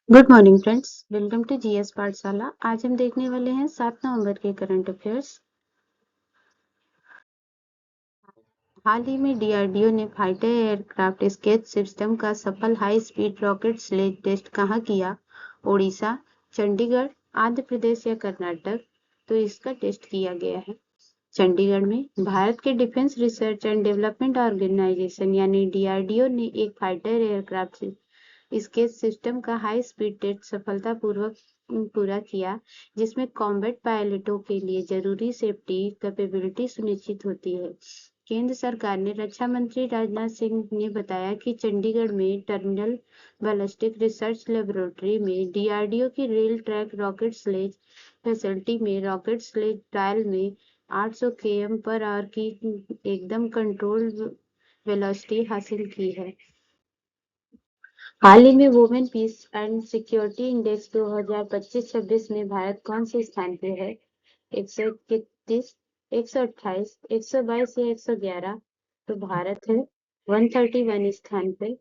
Good morning friends, welcome to GS Pathshala. आज हम देखने वाले हैं 7 नवंबर के करंट अफेयर्स। हाल ही में डीआरडीओ ने फाइटर एयरक्राफ्ट स्केच सिस्टम का सफल high speed rocket sled test कहाँ किया? ओडिशा, चंडीगढ़, आंध्र प्रदेश या कर्नाटक? तो इसका टेस्ट किया गया है चंडीगढ़ में। भारत के defence research and development organisation यानी डीआरडीओ ने एक फाइटर एयरक्राफ्ट इसके सिस्टम का हाई स्पीड टेस्ट सफलतापूर्वक पूरा किया, जिसमें कॉम्बैट पायलटों के लिए जरूरी सेफ्टी कैपेबिलिटी सुनिश्चित होती है। केंद्र सरकार ने रक्षा मंत्री राजनाथ सिंह ने बताया कि चंडीगढ़ में टर्मिनल बैलिस्टिक रिसर्च लेबोरेटरी में डीआरडीओ की rail track rocket sled facility में रॉकेट स्लेज ट्रायल में 800 km/h की एकदम कंट्रोल वेलोसिटी हासिल की है। हाल ही में women peace and security index 2025-26 में भारत कौन से स्थान पे है? 131, 128, 122 या 111? तो भारत है 131 स्थान पे।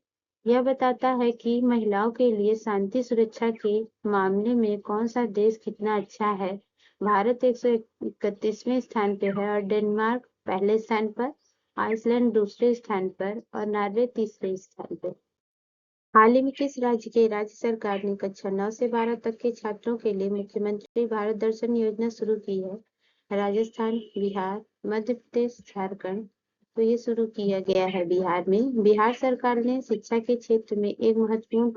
यह बताता है कि महिलाओं के लिए शांति सुरक्षा के मामले में कौन सा देश कितना अच्छा है। भारत 131वें स्थान पे है और डेनमार्क पहले स्थान पर, आइसलैंड दूसरे स्थान पर और नॉर्वे तीसरे स्थान पर। हाल ही में किस राज्य की राज्य सरकार ने कक्षा 9 से 12 तक के छात्रों के लिए मुख्यमंत्री भारत दर्शन योजना शुरू की है? राजस्थान, बिहार, मध्य प्रदेश, झारखंड? तो ये शुरू किया गया है बिहार में। बिहार सरकार ने शिक्षा के क्षेत्र में एक महत्वपूर्ण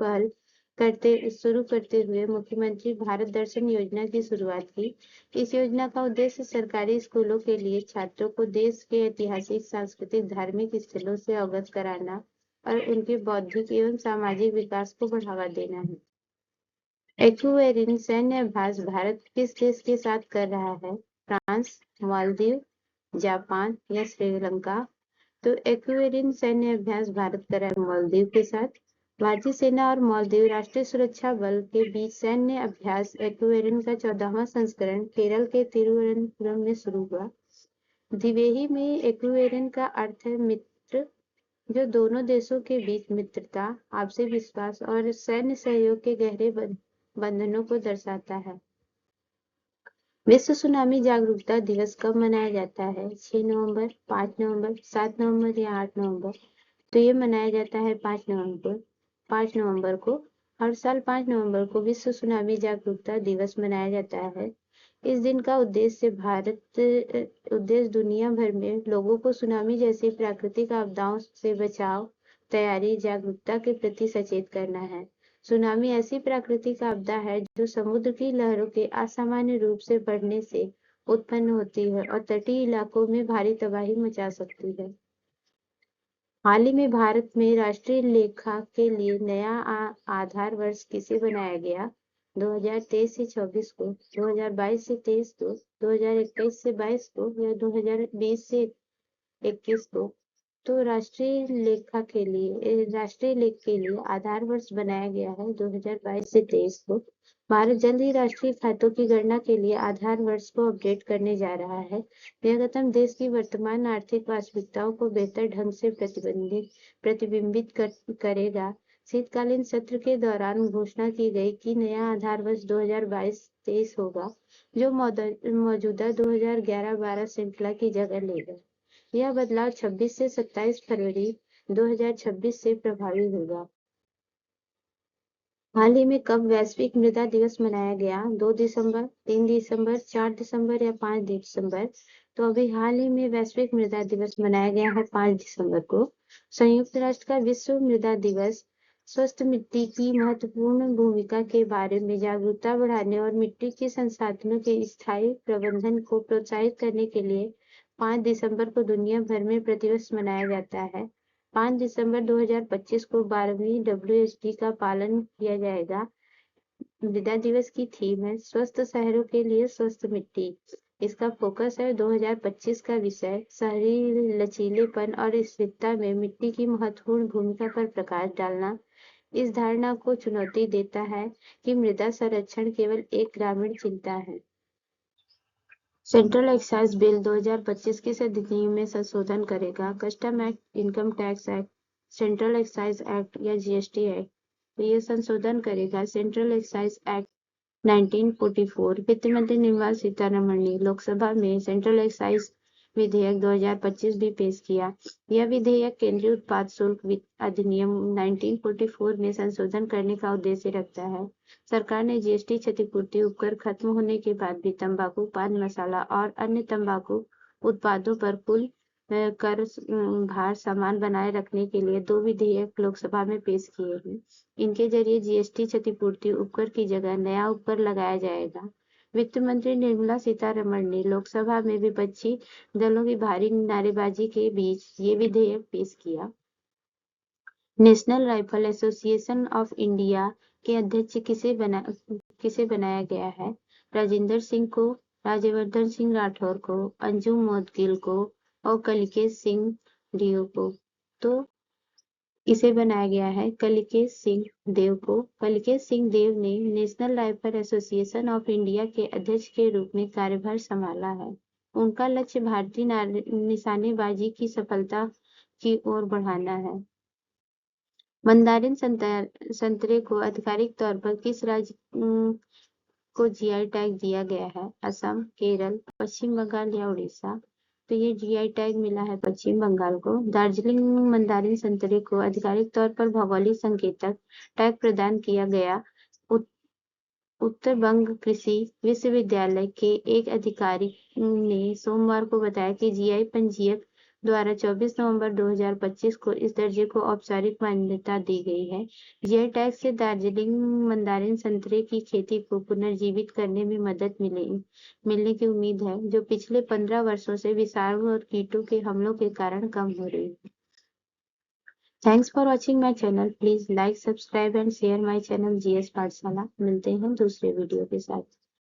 पहल शुरू करते हुए मुख्यमंत्री भारत दर्शन योजना की शुरुआत की। इस योजना का उद्देश्य सरकारी स्कूलों के लिए छात्रों को देश के ऐतिहासिक, सांस्कृतिक, धार्मिक स्थलों से अवगत कराना और उनके बौद्धिक एवं सामाजिक विकास को बढ़ावा देना है। एक्वेरिन सैन्य अभ्यास भारत किस देश के साथ कर रहा है? फ्रांस, मालदीव, जापान या श्रीलंका? तो एक्वेरिन सैन्य अभ्यास भारत कर रहा है मालदीव के साथ। भारतीय सेना और मालदीव राष्ट्रीय सुरक्षा बल के बीच सैन्य अभ्यास एक्वेरिन का 14वां संस्करण केरल के तिरुवनंतपुरम में शुरू हुआ। द्विवेदी में एक्वेरिन का अर्थ है मित्र, जो दोनों देशों के बीच मित्रता, आपसी विश्वास और सैन्य सहयोग के गहरे बंधनों को दर्शाता है। विश्व सुनामी जागरूकता दिवस कब मनाया जाता है? 6 नवंबर, 5 नवंबर, 7 नवंबर या 8 नवंबर? तो ये मनाया जाता है 5 नवंबर को। हर साल 5 नवंबर को विश्व सुनामी जागरूकता दिवस मनाया जाता है। इस दिन का उद्देश्य दुनिया भर में लोगों को सुनामी जैसी प्राकृतिक आपदाओं से बचाव, तैयारी, जागरूकता के प्रति सचेत करना है। सुनामी ऐसी प्राकृतिक आपदा है जो समुद्र की लहरों के असामान्य रूप से बढ़ने से उत्पन्न होती है और तटीय इलाकों में भारी तबाही मचा सकती है। हाल ही में भारत में राष्ट्रीय लेखा के लिए नया आधार वर्ष किसे बनाया गया? 2023 से 24 को, 2022 से 23 को, 2021 से 22 को या 2020 से 21 को? तो राष्ट्रीय लेख के लिए आधार वर्ष बनाया गया है 2022 से 23 को। भारत जल्द ही राष्ट्रीय खातों की गणना के लिए आधार वर्ष को अपडेट करने जा रहा है। यह कदम देश की वर्तमान आर्थिक वास्तविकताओं को बेहतर ढंग से प्रतिबिंबित करेगा। शीतकालीन सत्र के दौरान घोषणा की गई कि नया आधार वर्ष 2022-23 होगा, जो मौजूदा 2011-12 श्रृंखला की जगह लेगा। यह बदलाव 26 से 27 फरवरी 2026 से प्रभावी होगा। हाल ही में कब वैश्विक मृदा दिवस मनाया गया? 2 दिसंबर, 3 दिसंबर, 4 दिसंबर या 5 दिसंबर? तो अभी हाल ही में वैश्विक मृदा दिवस मनाया गया है 5 दिसंबर को। संयुक्त राष्ट्र का विश्व मृदा दिवस स्वस्थ मिट्टी की महत्वपूर्ण भूमिका के बारे में जागरूकता बढ़ाने और मिट्टी के संसाधनों के स्थायी प्रबंधन को प्रोत्साहित करने के लिए 5 दिसंबर को दुनिया भर में प्रतिवर्ष मनाया जाता है। 5 दिसंबर 2025 को 12वीं WSD का पालन किया जाएगा। मृदा दिवस की थीम है स्वस्थ शहरों के लिए स्वस्थ मिट्टी। इसका फोकस है 2025 का विषय शहरी लचीलेपन और स्थिरता में मिट्टी की महत्वपूर्ण भूमिका पर प्रकाश डालना। इस धारणा को चुनौती देता है कि मृदा संरक्षण केवल एक ग्रामीण चिंता है। सेंट्रल एक्साइज बिल 2025 किस अधिनियम में संशोधन करेगा? Custom act, income tax act, central excise act या जीएसटी एक्ट? तो ये संशोधन करेगा सेंट्रल एक्साइज एक्ट 1944। वित्त मंत्री निर्मला सीतारमण ने लोकसभा में सेंट्रल एक्साइज विधेयक 2025 भी पेश किया। यह विधेयक केंद्रीय उत्पाद शुल्क अधिनियम 1944 में संशोधन करने का उद्देश्य रखता है। सरकार ने जीएसटी क्षतिपूर्ति उपकर खत्म होने के बाद भी तंबाकू, पान मसाला और अन्य तंबाकू उत्पादों पर कुल कर भार समान बनाए रखने के लिए 2 विधेयक लोकसभा में पेश किए हैं। इनके जरिए जीएसटी क्षतिपूर्ति उपकर की जगह नया उपकर लगाया जाएगा। वित्त मंत्री निर्मला सीतारमण ने लोकसभा में विपक्षी दलों की भारी नारेबाजी के बीच ये विधेयक पेश किया। National rifle association of India के अध्यक्ष किसे बनाया गया है? राजेंद्र सिंह को, राज्यवर्धन सिंह राठौर को, अंजुम मोदगिल को और कलिकेश सिंह देव को। तो इसे बनाया गया है कलिकेश सिंह देव को। कलिकेश सिंह देव ने national rifle association of India के अध्यक्ष के रूप में कार्यभार संभाला है। उनका लक्ष्य भारतीय निशानेबाजी की सफलता की ओर बढ़ाना है। मंदारिन संतरे को आधिकारिक तौर पर किस राज्य को जीआई टैग दिया गया है? असम, केरल, पश्चिम बंगाल या उड़ीसा? तो ये जीआई टैग मिला है पश्चिम बंगाल को। दार्जिलिंग मंदारिन संतरे को आधिकारिक तौर पर भौगोलिक संकेतक टैग प्रदान किया गया। उत्तर बंग कृषि विश्वविद्यालय के एक अधिकारी ने सोमवार को बताया कि जीआई पंजीयक द्वारा 24 नवंबर 2025 को इस दर्जे को औपचारिक मान्यता दी गई है। जीआई टैग से दार्जिलिंग मंदारिन संतरे की खेती को पुनर्जीवित करने में मदद मिलने की उम्मीद है, जो पिछले 15 वर्षों से विषाणु और कीटों के हमलों के कारण कम हो रही है। Thanks for watching my channel. Please like, subscribe and share my channel GS पाठशाला। मिलते हैं दूसरे वीडियो के साथ।